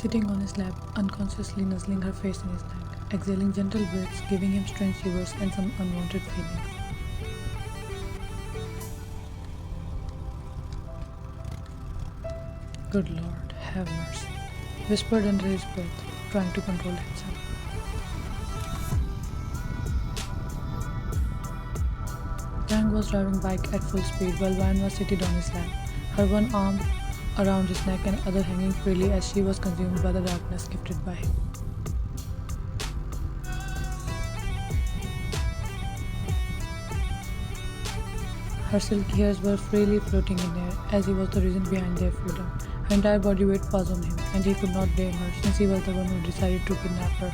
sitting on his lap, unconsciously nuzzling her face in his neck, exhaling gentle breaths, giving him strange shivers and some unwanted feelings. Good Lord, have mercy, whispered under his breath, trying to control himself. Kang was driving bike at full speed while Van was seated on his lap, her one arm around his neck and other hanging freely as she was consumed by the darkness gifted by him. Her silky hairs were freely floating in air as he was the reason behind their freedom. Her entire body weight was on him, and he could not blame her since he was the one who decided to kidnap her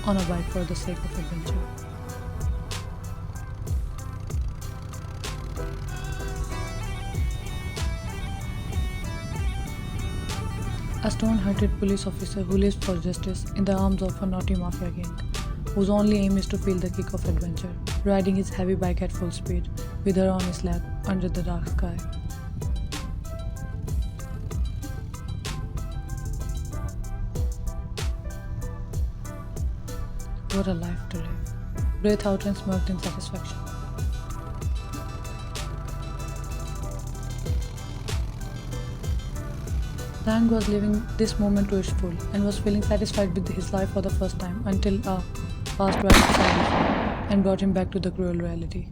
on a bike for the sake of adventure. A stone-hearted police officer who lives for justice in the arms of a naughty mafia king, whose only aim is to feel the kick of adventure, riding his heavy bike at full speed, with her on his lap under the dark sky. What a life to live. Breathed out and smirked in satisfaction. Kang was living this moment to its full and was feeling satisfied with his life for the first time until a past ride decided him and brought him back to the cruel reality.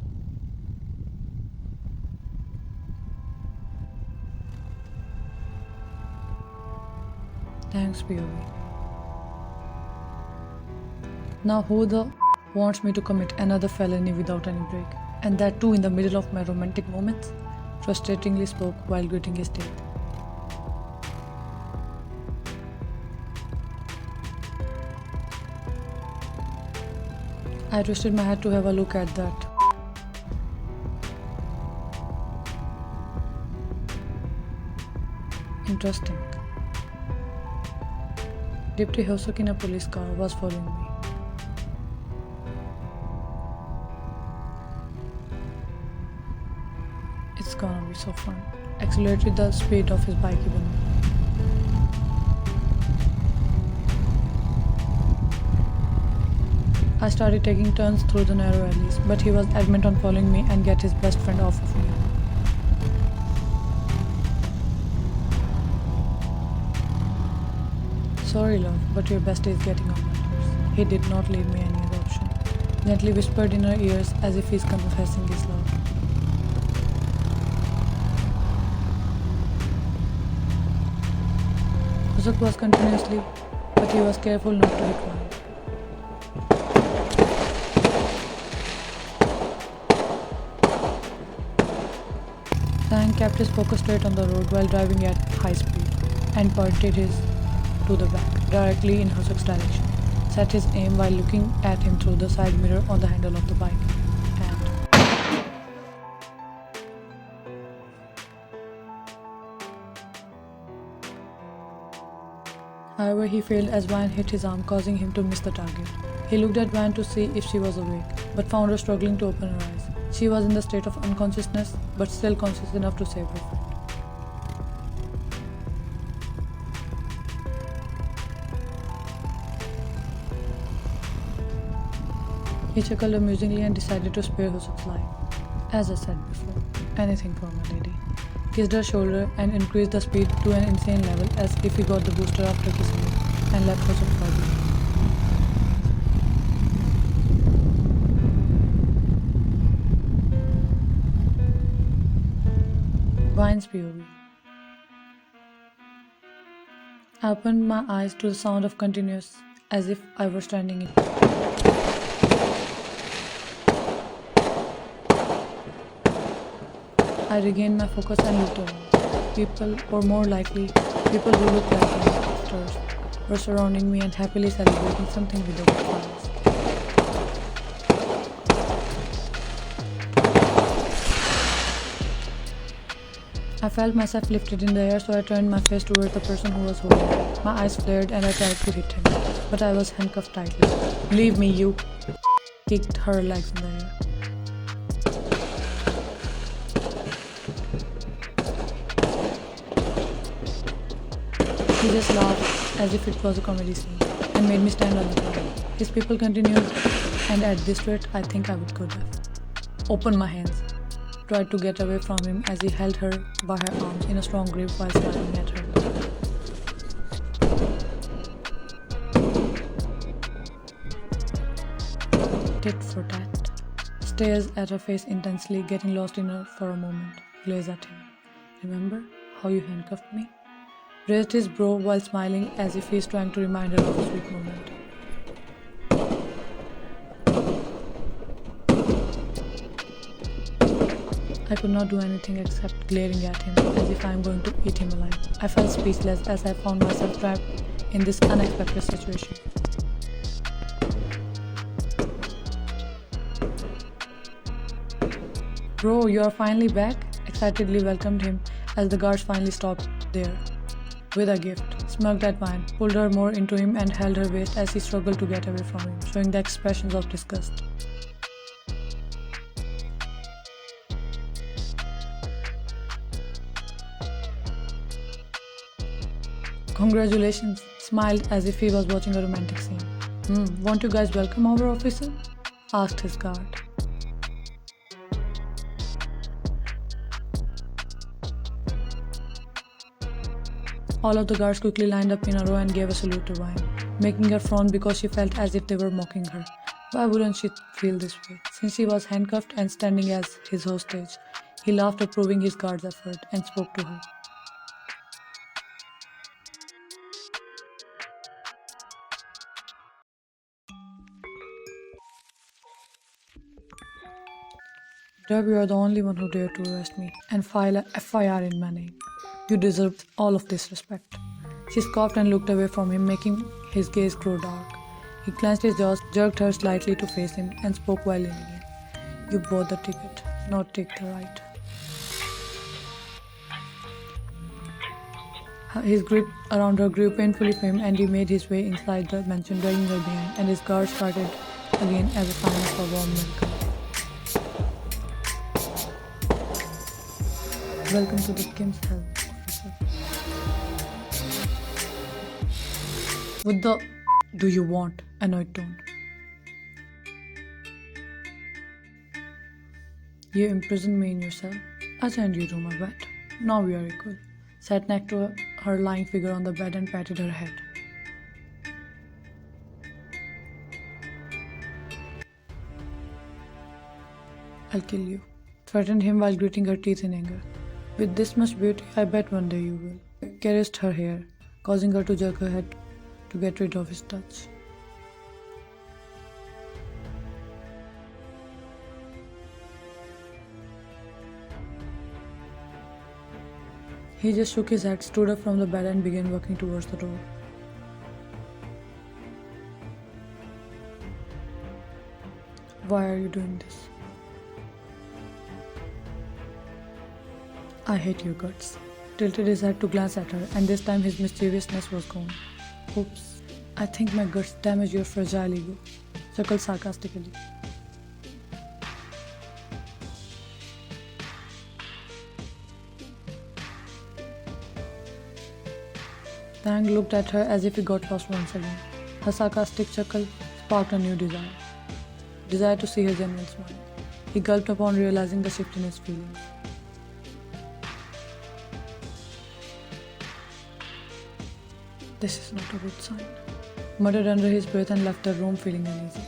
Thanks, POV. Now who the wants me to commit another felony without any break? And that too in the middle of my romantic moments? Frustratingly spoke while gritting his teeth. I twisted my head to have a look at that. Interesting. Deputy Hyosuk in a police car was following me. It's gonna be so fun. Accelerated the speed of his bike even more. I started taking turns through the narrow alleys, but he was adamant on following me and get his best friend off of me. Sorry, love, but your bestie is getting on my nerves. He did not leave me any other option. Gently whispered in her ears as if he's confessing his love. Hyosuk was continuously, but he was careful not to hit one. Kang kept his focus straight on the road while driving at high speed and pointed his to the back, directly in Hyosuk's direction. Set his aim while looking at him through the side mirror on the handle of the bike. And however, he failed as Van hit his arm, causing him to miss the target. He looked at Van to see if she was awake, but found her struggling to open her eyes. She was in the state of unconsciousness, but still conscious enough to save her friend. He chuckled amusingly and decided to spare Hyosuk's life. As I said before, anything for my lady. Kissed her shoulder and increased the speed to an insane level as if he got the booster after kissing her and left Hyosuk for behind. Vine's POV. I opened my eyes to the sound of continuous as if I were standing in. I regained my focus and looked around. People, or more likely, people who looked like monsters, were surrounding me and happily celebrating something with their fires. I felt myself lifted in the air, so I turned my face towards the person who was holding me. My eyes flared and I tried to hit him, but I was handcuffed tightly. "Leave me, you!" Kicked her legs in the air. He just laughed as if it was a comedy scene, and made me stand on the ground. His people continued, and at this rate, I think I would go deaf. Opened my hands, tried to get away from him as he held her by her arms in a strong grip while smiling at her. Tit for tat. Stares at her face intensely, getting lost in her for a moment. Glares at him. Remember how you handcuffed me? Raised his brow while smiling as if he is trying to remind her of a sweet moment. I could not do anything except glaring at him as if I am going to eat him alive. I felt speechless as I found myself trapped in this unexpected situation. Bro, you are finally back? Excitedly welcomed him as the guards finally stopped there. With a gift, smirked at Vine, pulled her more into him and held her waist as he struggled to get away from him, showing the expressions of disgust. Congratulations, smiled as if he was watching a romantic scene. Won't you guys welcome our officer? Asked his guard. All of the guards quickly lined up in a row and gave a salute to Vine, making her frown because she felt as if they were mocking her. Why wouldn't she feel this way, since she was handcuffed and standing as his hostage? He laughed, approving his guard's effort, and spoke to her. Dub, you are the only one who dared to arrest me and file a FIR in my name. You deserve all of this respect. She scoffed and looked away from him, making his gaze grow dark. He clenched his jaws, jerked her slightly to face him, and spoke while leaning in. You bought the ticket, not take the right. His grip around her grew painfully firm, and he made his way inside the mansion, dragging her behind, and his guard started again as a sign of a warm welcome. Welcome to the Kim's Health, officer. What the do you want? Annoyed tone. You imprisoned me in your cell. I sent you to my bed. Now we are equal. Sat next to her lying figure on the bed and patted her head. I'll kill you. Threatened him while gritting her teeth in anger. With this much beauty, I bet one day you will. Caressed her hair, causing her to jerk her head to get rid of his touch. He just shook his head, stood up from the bed and began walking towards the door. Why are you doing this? I hate your guts. Tilted his head to glance at her, and this time his mischievousness was gone. Oops, I think my guts damaged your fragile ego. Chuckled sarcastically. Kang looked at her as if he got lost once again. Her sarcastic chuckle sparked a new desire. Desire to see her genuine smile. He gulped upon realizing the shift in his feelings. This is not a good sign. Muttered under his breath and left the room feeling uneasy.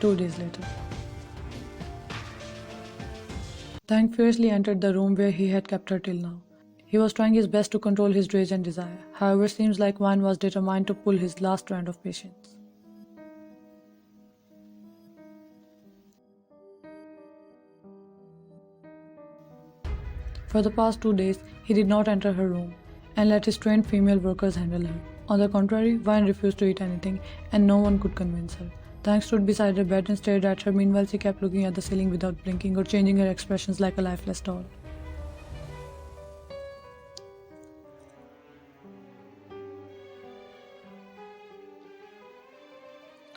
Two days later. Tang fiercely entered the room where he had kept her till now. He was trying his best to control his rage and desire. However, seems like Wan was determined to pull his last strand of patience. For the past 2 days, he did not enter her room and let his trained female workers handle her. On the contrary, Vine refused to eat anything, and no one could convince her. Tang stood beside her bed and stared at her. Meanwhile, she kept looking at the ceiling without blinking or changing her expressions like a lifeless doll.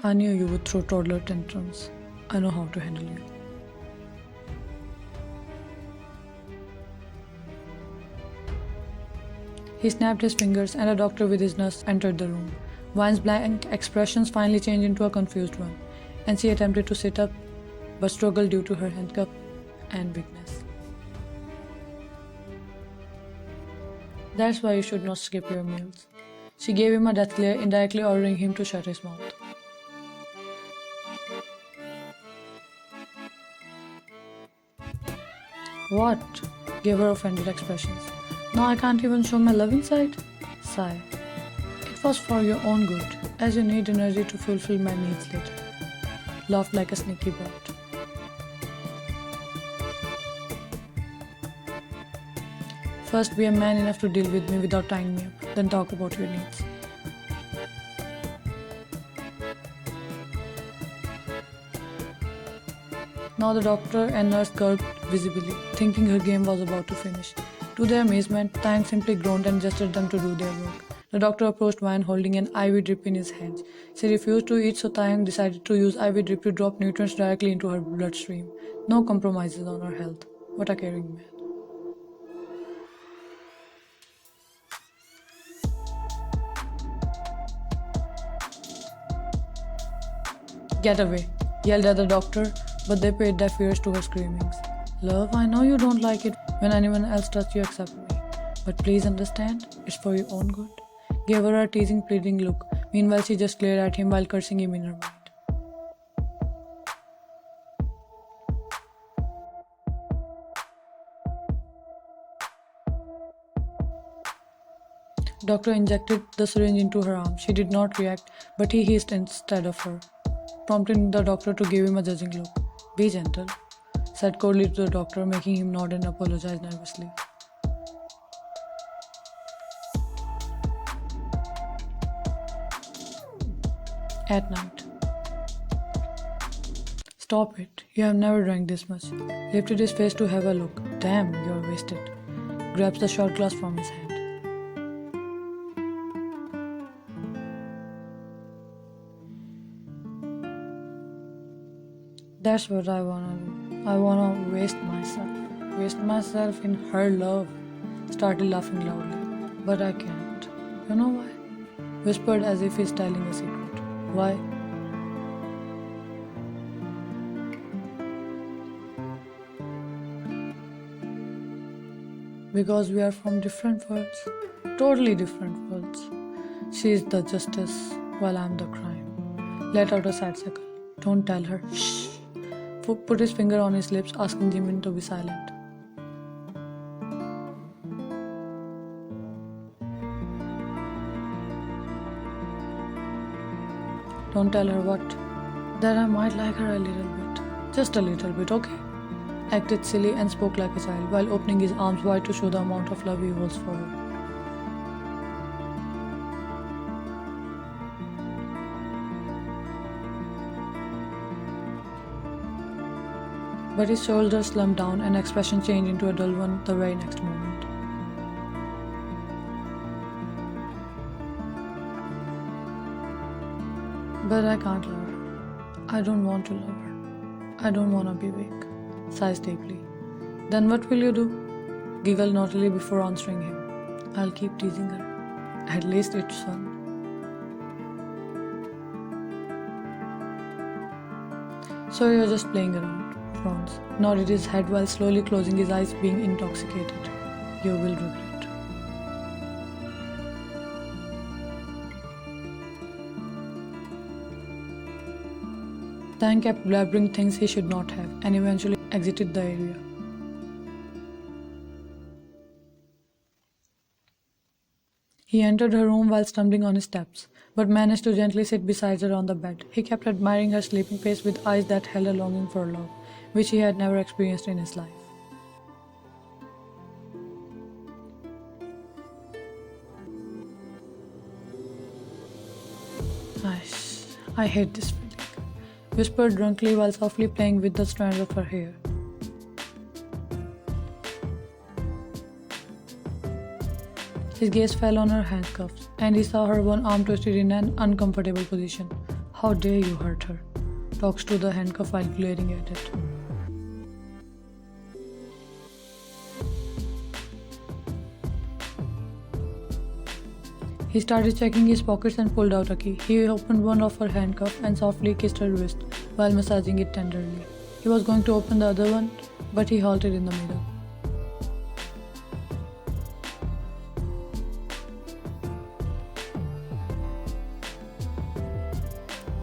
I knew you would throw toddler tantrums. I know how to handle you. He snapped his fingers, and a doctor with his nurse entered the room. Vine's blank expressions finally changed into a confused one, and she attempted to sit up but struggled due to her handcuff and weakness. That's why you should not skip your meals. She gave him a death glare, indirectly ordering him to shut his mouth. What? Gave her offended expressions. Now I can't even show my love inside? Sigh. It was for your own good, as you need energy to fulfill my needs later. Laughed like a sneaky brat. First be a man enough to deal with me without tying me up, then talk about your needs. Now the doctor and nurse gulped visibly, thinking her game was about to finish. To their amazement, Taehyung simply groaned and gestured them to do their work. The doctor approached Vine holding an IV drip in his hands. She refused to eat, so Taehyung decided to use IV drip to drop nutrients directly into her bloodstream. No compromises on her health. What a caring man. Get away, yelled at the doctor, but they paid deaf ears to her screamings. Love, I know you don't like it when anyone else touches you except me. But please understand, it's for your own good. Gave her a teasing, pleading look. Meanwhile, she just glared at him while cursing him in her mind. Doctor injected the syringe into her arm. She did not react, but he hissed instead of her, prompting the doctor to give him a judging look. Be gentle, said coldly to the doctor, making him nod and apologize nervously. At night. Stop it. You have never drank this much. Lifted his face to have a look. Damn, you're wasted. Grabs the shot glass from his hand. That's what I wanna do. I wanna waste myself. Waste myself in her love. Started laughing loudly. But I can't. You know why? Whispered as if he's telling a secret. Why? Because we are from different worlds. Totally different worlds. She is the justice while I'm the crime. Let out a sad suckle. Don't tell her. Shh. Put his finger on his lips, asking Jimin to be silent. Don't tell her what? That I might like her a little bit. Just a little bit, okay? Acted silly and spoke like a child while opening his arms wide to show the amount of love he holds for her. But his shoulders slumped down and expression changed into a dull one the very next moment. But I can't love her. I don't want to love her. I don't want to be weak. Sighs deeply. Then what will you do? Giggled naughtily before answering him. I'll keep teasing her. At least it's fun. So you're just playing around. Frowns. Nodded his head while slowly closing his eyes, being intoxicated. You will regret. Tang kept blabbering things he should not have and eventually exited the area. He entered her room while stumbling on his steps, but managed to gently sit beside her on the bed. He kept admiring her sleeping face with eyes that held a longing for love, which he had never experienced in his life. I hate this feeling, whispered drunkenly while softly playing with the strands of her hair. His gaze fell on her handcuffs, and he saw her one arm twisted in an uncomfortable position. How dare you hurt her? Talks to the handcuff while glaring at it. He started checking his pockets and pulled out a key. He opened one of her handcuffs and softly kissed her wrist while massaging it tenderly. He was going to open the other one, but he halted in the middle.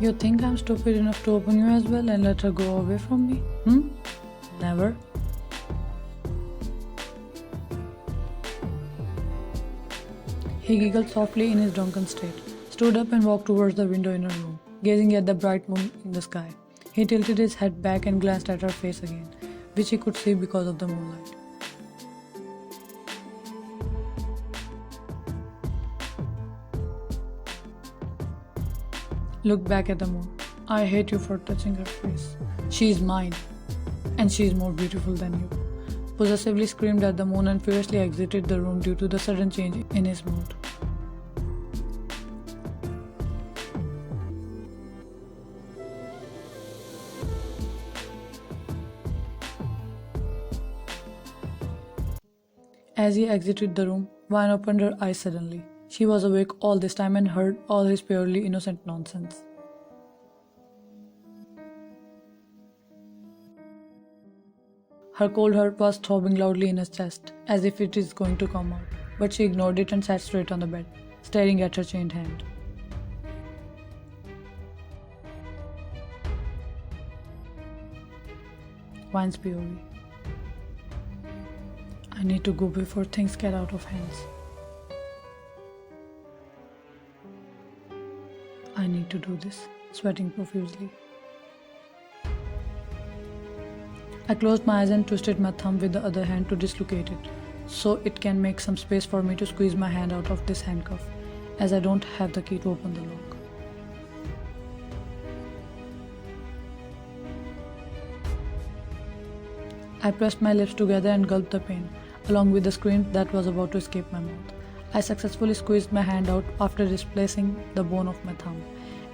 You think I'm stupid enough to open you as well and let her go away from me? Never. He giggled softly in his drunken state, stood up and walked towards the window in her room, gazing at the bright moon in the sky. He tilted his head back and glanced at her face again, which he could see because of the moonlight. Looked back at the moon. I hate you for touching her face. She is mine, and she is more beautiful than you. Possessively screamed at the moon and furiously exited the room due to the sudden change in his mood. As he exited the room, Vine opened her eyes suddenly. She was awake all this time and heard all his purely innocent nonsense. Her cold heart was throbbing loudly in his chest, as if it is going to come out, but she ignored it and sat straight on the bed, staring at her chained hand. Vine's POV. I need to go before things get out of hands. I need to do this, sweating profusely. I closed my eyes and twisted my thumb with the other hand to dislocate it, so it can make some space for me to squeeze my hand out of this handcuff, as I don't have the key to open the lock. I pressed my lips together and gulped the pain, along with the scream that was about to escape my mouth. I successfully squeezed my hand out after displacing the bone of my thumb,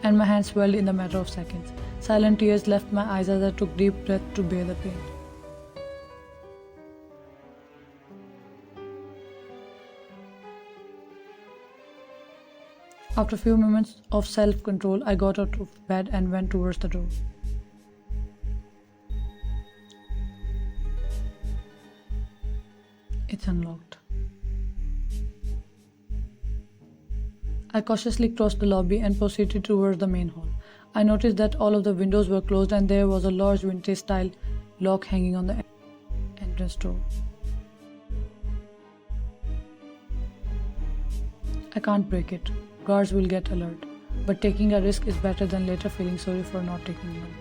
and my hand swelled in a matter of seconds. Silent tears left my eyes as I took deep breath to bear the pain. After a few moments of self-control, I got out of bed and went towards the door. It's unlocked. I cautiously crossed the lobby and proceeded towards the main hall. I noticed that all of the windows were closed and there was a large vintage-style lock hanging on the entrance door. I can't break it. Guards will get alert. But taking a risk is better than later feeling sorry for not taking one.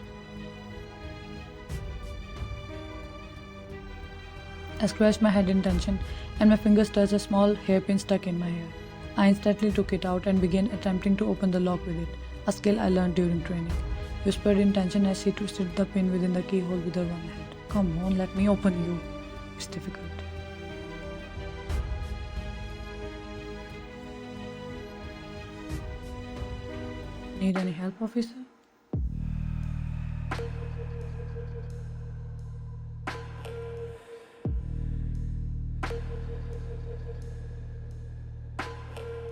I scratched my head in tension and my fingers touched a small hairpin stuck in my hair. I instantly took it out and began attempting to open the lock with it, a skill I learned during training. Whispered in tension as she twisted the pin within the keyhole with her one hand. Come on, let me open you. It's difficult. Need any help, officer?